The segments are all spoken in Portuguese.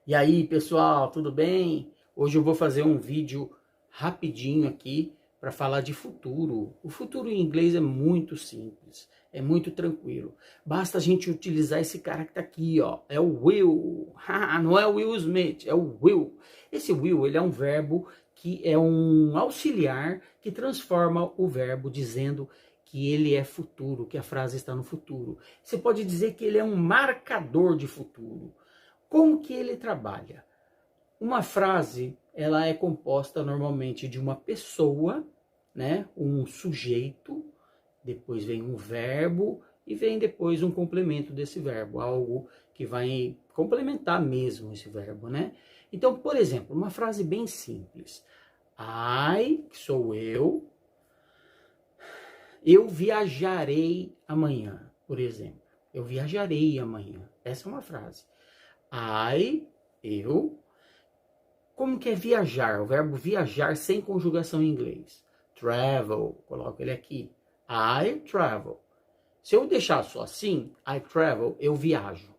E aí, pessoal, tudo bem? Hoje eu vou fazer um vídeo rapidinho aqui para falar de futuro. O futuro em inglês é muito simples, é muito tranquilo. Basta a gente utilizar esse cara que tá aqui, ó. É o will. Não é o Will Smith, é o will. Esse will, ele é um verbo que é um auxiliar que transforma o verbo dizendo que ele é futuro, que a frase está no futuro. Você pode dizer que ele é um marcador de futuro. Como que ele trabalha? Uma frase, ela é composta normalmente de uma pessoa, né? Um sujeito, depois vem um verbo e vem depois um complemento desse verbo, algo que vai complementar mesmo esse verbo, né? Então, por exemplo, uma frase bem simples. Que sou eu viajarei amanhã, por exemplo. Eu viajarei amanhã. Essa é uma frase. Eu. Como que é viajar? O verbo viajar sem conjugação em inglês. Travel. Coloco ele aqui. I travel. Se eu deixar só assim, I travel, eu viajo.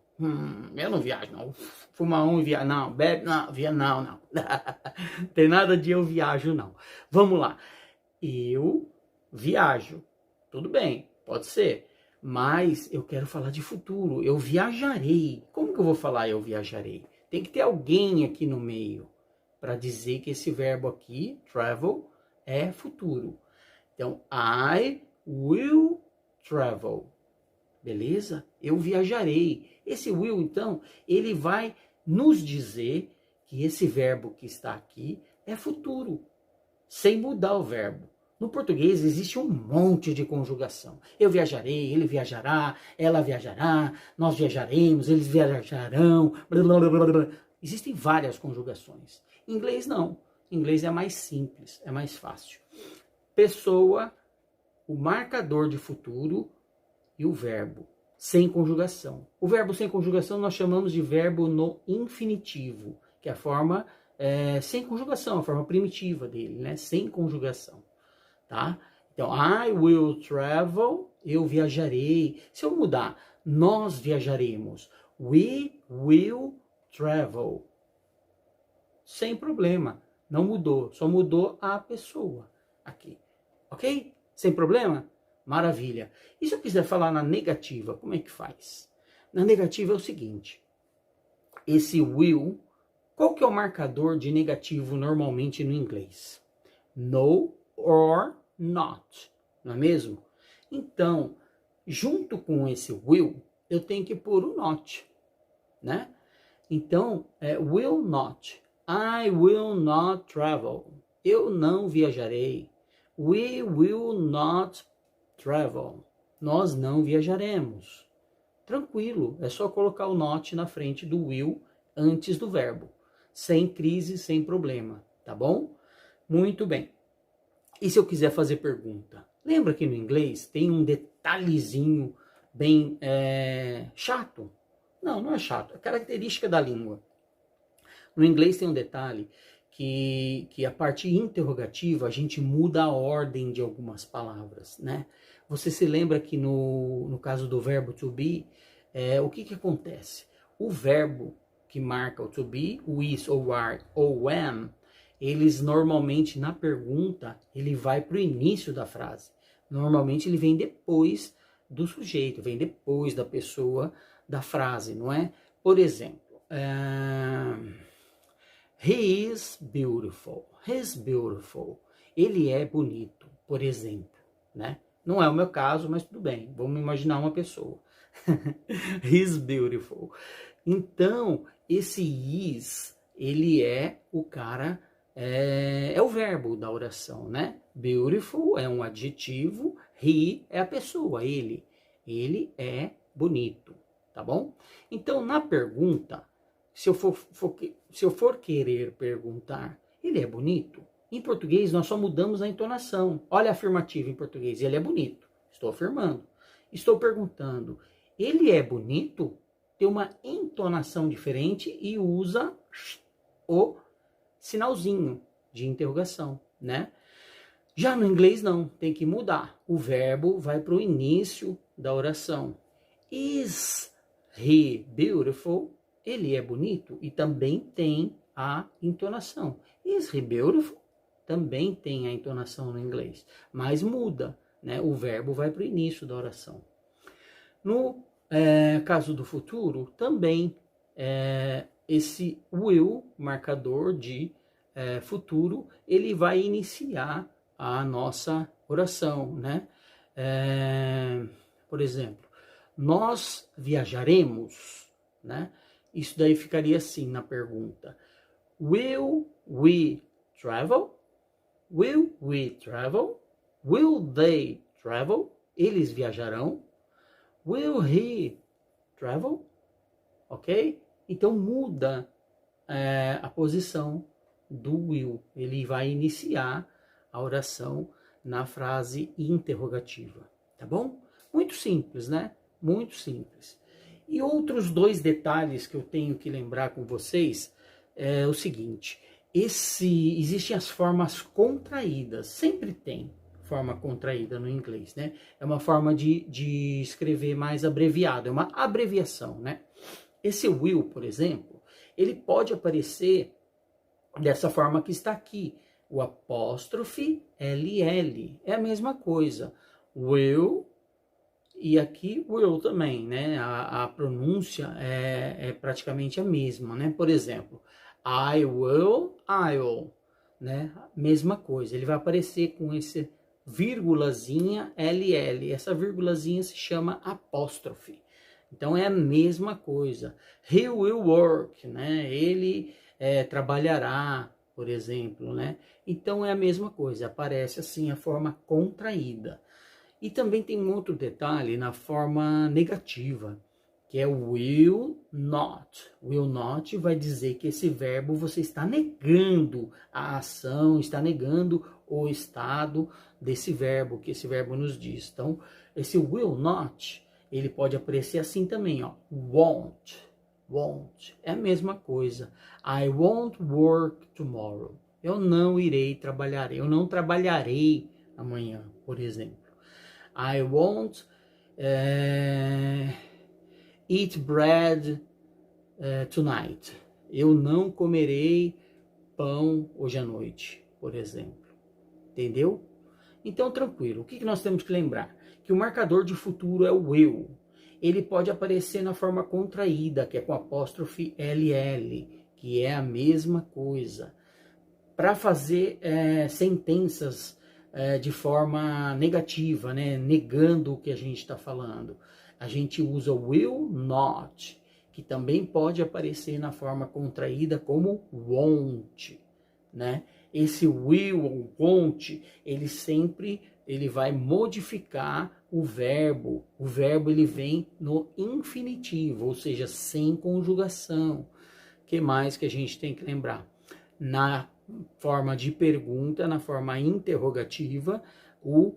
Eu não viajo, não. Fumar e viajar. Não, bebe, não. Tem nada de eu viajo, não. Vamos lá. Eu viajo. Tudo bem, pode ser. Mas eu quero falar de futuro. Eu viajarei. Como que eu vou falar eu viajarei? Tem que ter alguém aqui no meio para dizer que esse verbo aqui, travel, é futuro. Então, I will travel. Beleza? Eu viajarei. Esse will, então, ele vai nos dizer que esse verbo que está aqui é futuro, sem mudar o verbo. No português existe um monte de conjugação. Eu viajarei, ele viajará, ela viajará, nós viajaremos, eles viajarão, blá, blá, blá, blá. Existem várias conjugações. Em inglês não. Em inglês é mais simples, é mais fácil. Pessoa, o marcador de futuro e o verbo sem conjugação. O verbo sem conjugação nós chamamos de verbo no infinitivo, que é a forma sem conjugação, a forma primitiva dele, né? Sem conjugação. Tá? Então, I will travel, eu viajarei. Se eu mudar, nós viajaremos. We will travel. Sem problema. Não mudou, só mudou a pessoa aqui. Ok? Sem problema? Maravilha. E se eu quiser falar na negativa, como é que faz? Na negativa é o seguinte. Esse will, qual que é o marcador de negativo normalmente no inglês? No or not, não é mesmo? Então, junto com esse will, eu tenho que pôr o not, né? Então, will not. I will not travel. Eu não viajarei. We will not travel. Nós não viajaremos. Tranquilo, é só colocar o not na frente do will antes do verbo. Sem crise, sem problema, tá bom? Muito bem. E se eu quiser fazer pergunta? Lembra que no inglês tem um detalhezinho bem chato? Não, não é chato. É característica da língua. No inglês tem um detalhe que a parte interrogativa a gente muda a ordem de algumas palavras, né? Você se lembra que no caso do verbo to be, o que acontece? O verbo que marca o to be, o is, ou are, ou am, eles normalmente, na pergunta, ele vai para o início da frase. Normalmente ele vem depois do sujeito, vem depois da pessoa da frase, não é? Por exemplo, he is beautiful. He's beautiful. Ele é bonito, por exemplo, né? Não é o meu caso, mas tudo bem. Vamos imaginar uma pessoa. He's beautiful. Então, esse is, ele é o cara... É o verbo da oração, né? Beautiful é um adjetivo, he é a pessoa, ele. Ele é bonito, tá bom? Então, na pergunta, se eu for querer perguntar, ele é bonito? Em português, nós só mudamos a entonação. Olha a afirmativa em português, ele é bonito. Estou afirmando. Estou perguntando, ele é bonito? Tem uma entonação diferente e usa o sinalzinho de interrogação, né? Já no inglês não, tem que mudar. O verbo vai para o início da oração. Is he beautiful? ele é bonito e também tem a entonação. Is he beautiful? Também tem a entonação no inglês, mas muda, né? O verbo vai para o início da oração. No caso do futuro, também esse will, marcador de futuro, ele vai iniciar a nossa oração, né? Por exemplo, nós viajaremos, né? Isso daí ficaria assim na pergunta. Will we travel? Will we travel? Will they travel? Eles viajarão? Will he travel? Ok? Então muda a posição do will. Ele vai iniciar a oração na frase interrogativa. Tá bom? Muito simples, né? Muito simples. E outros dois detalhes que eu tenho que lembrar com vocês é o seguinte. Existem as formas contraídas. Sempre tem forma contraída no inglês, né? É uma forma de escrever mais abreviado, é uma abreviação, né? Esse will, por exemplo, ele pode aparecer dessa forma que está aqui, o apóstrofe LL, é a mesma coisa, will, e aqui will também, né? A pronúncia é praticamente a mesma, né? Por exemplo, I will, I'll, né? Mesma coisa, ele vai aparecer com esse vírgulazinha LL. Essa vírgulazinha se chama apóstrofe. Então é a mesma coisa. He will work, né? Ele trabalhará, por exemplo, né? Então é a mesma coisa. Aparece assim a forma contraída. E também tem um outro detalhe na forma negativa, que é will not. Will not vai dizer que esse verbo você está negando a ação, está negando o estado desse verbo, que esse verbo nos diz. Então, esse will not, ele pode aparecer assim também, ó. Won't. Won't. É a mesma coisa. I won't work tomorrow. Eu não irei trabalhar. Eu não trabalharei amanhã, por exemplo. I won't eat bread tonight. Eu não comerei pão hoje à noite, por exemplo. Entendeu? Então, tranquilo. O que nós temos que lembrar? Que o marcador de futuro é o will. Ele pode aparecer na forma contraída, que é com apóstrofe LL, que é a mesma coisa. Para fazer sentenças de forma negativa, né? Negando o que a gente está falando, a gente usa will not, que também pode aparecer na forma contraída como won't, né? Esse will ou won't, ele vai modificar o verbo. O verbo ele vem no infinitivo, ou seja, sem conjugação. O que mais que a gente tem que lembrar? Na forma de pergunta, na forma interrogativa, o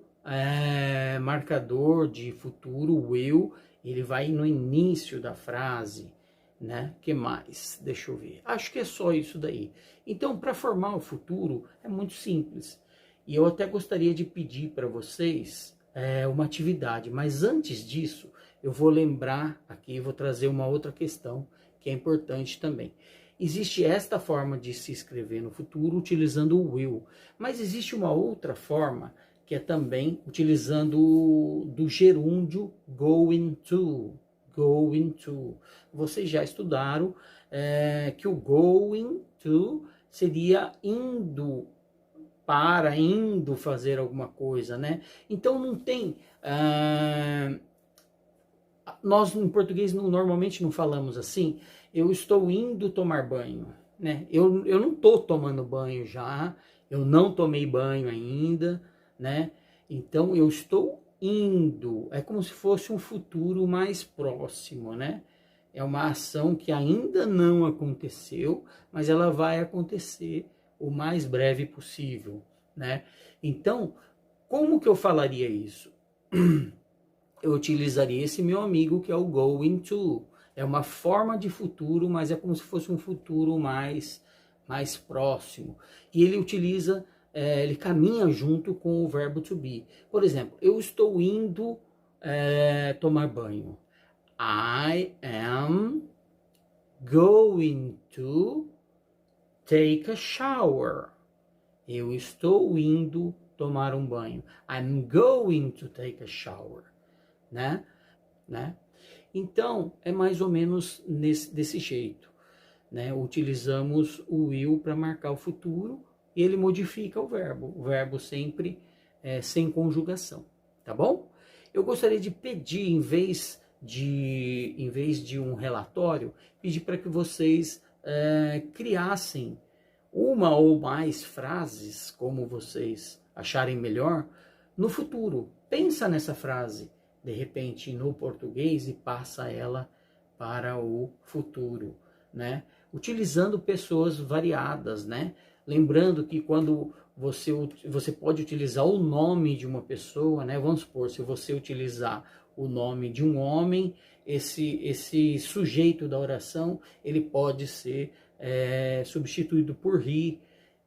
marcador de futuro, o will, ele vai no início da frase, né? Que mais? Deixa eu ver. Acho que é só isso daí. Então, para formar o futuro, é muito simples. E eu até gostaria de pedir para vocês uma atividade, mas antes disso, eu vou lembrar aqui, vou trazer uma outra questão que é importante também. Existe esta forma de se escrever no futuro utilizando o will, mas existe uma outra forma que é também utilizando do gerúndio going to. Going to. Vocês já estudaram que o going to seria indo para, indo fazer alguma coisa, né? Então não tem... nós em português normalmente não falamos assim, eu estou indo tomar banho, né? Eu não estou tomando banho já, eu não tomei banho ainda, né? Então eu estou indo, é como se fosse um futuro mais próximo, né? É uma ação que ainda não aconteceu, mas ela vai acontecer o mais breve possível, né? Então, como que eu falaria isso? Eu utilizaria esse meu amigo que é o going to. É uma forma de futuro, mas é como se fosse um futuro mais próximo. E ele utiliza, ele caminha junto com o verbo to be. Por exemplo, eu estou indo tomar banho. I am going to take a shower. Eu estou indo tomar um banho. I'm going to take a shower, né? Então, é mais ou menos desse jeito, né? Utilizamos o will para marcar o futuro e ele modifica o verbo sempre sem conjugação, tá bom? Eu gostaria de pedir, em vez de um relatório, pedir para que vocês criassem uma ou mais frases, como vocês acharem melhor, no futuro. Pensa nessa frase, de repente, no português e passa ela para o futuro, né? Utilizando pessoas variadas, né? Lembrando que quando você pode utilizar o nome de uma pessoa, né? Vamos supor, se você utilizar o nome de um homem, esse sujeito da oração, ele pode ser substituído por he.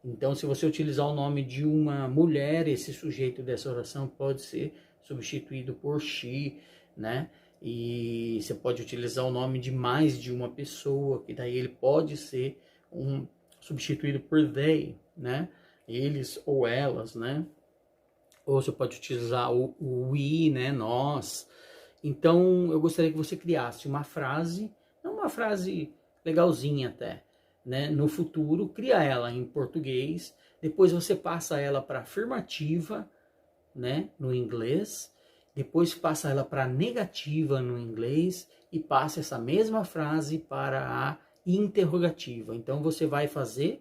Então, se você utilizar o nome de uma mulher, esse sujeito dessa oração pode ser substituído por she, né? E você pode utilizar o nome de mais de uma pessoa, que daí ele pode ser substituído por they, né? Eles ou elas, né? Ou você pode utilizar o we, né? Nós. Então, eu gostaria que você criasse uma frase, não uma frase legalzinha até, né? No futuro, cria ela em português, depois você passa ela para afirmativa, né? No inglês, depois passa ela para negativa no inglês e passa essa mesma frase para a interrogativa. Então, você vai fazer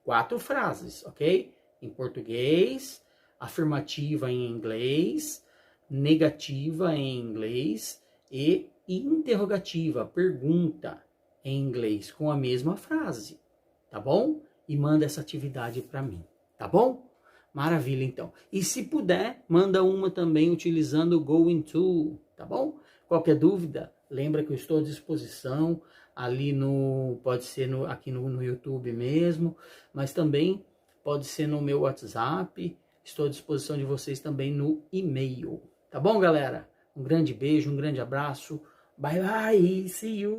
4 frases, ok? Em português, afirmativa em inglês, negativa em inglês e interrogativa, pergunta em inglês, com a mesma frase, tá bom? E manda essa atividade para mim, tá bom? Maravilha, então. E se puder, manda uma também utilizando o going to, tá bom? Qualquer dúvida, lembra que eu estou à disposição ali pode ser aqui no YouTube mesmo, mas também pode ser no meu WhatsApp. Estou à disposição de vocês também no e-mail. Tá bom, galera? Um grande beijo, um grande abraço. Bye, bye. See you.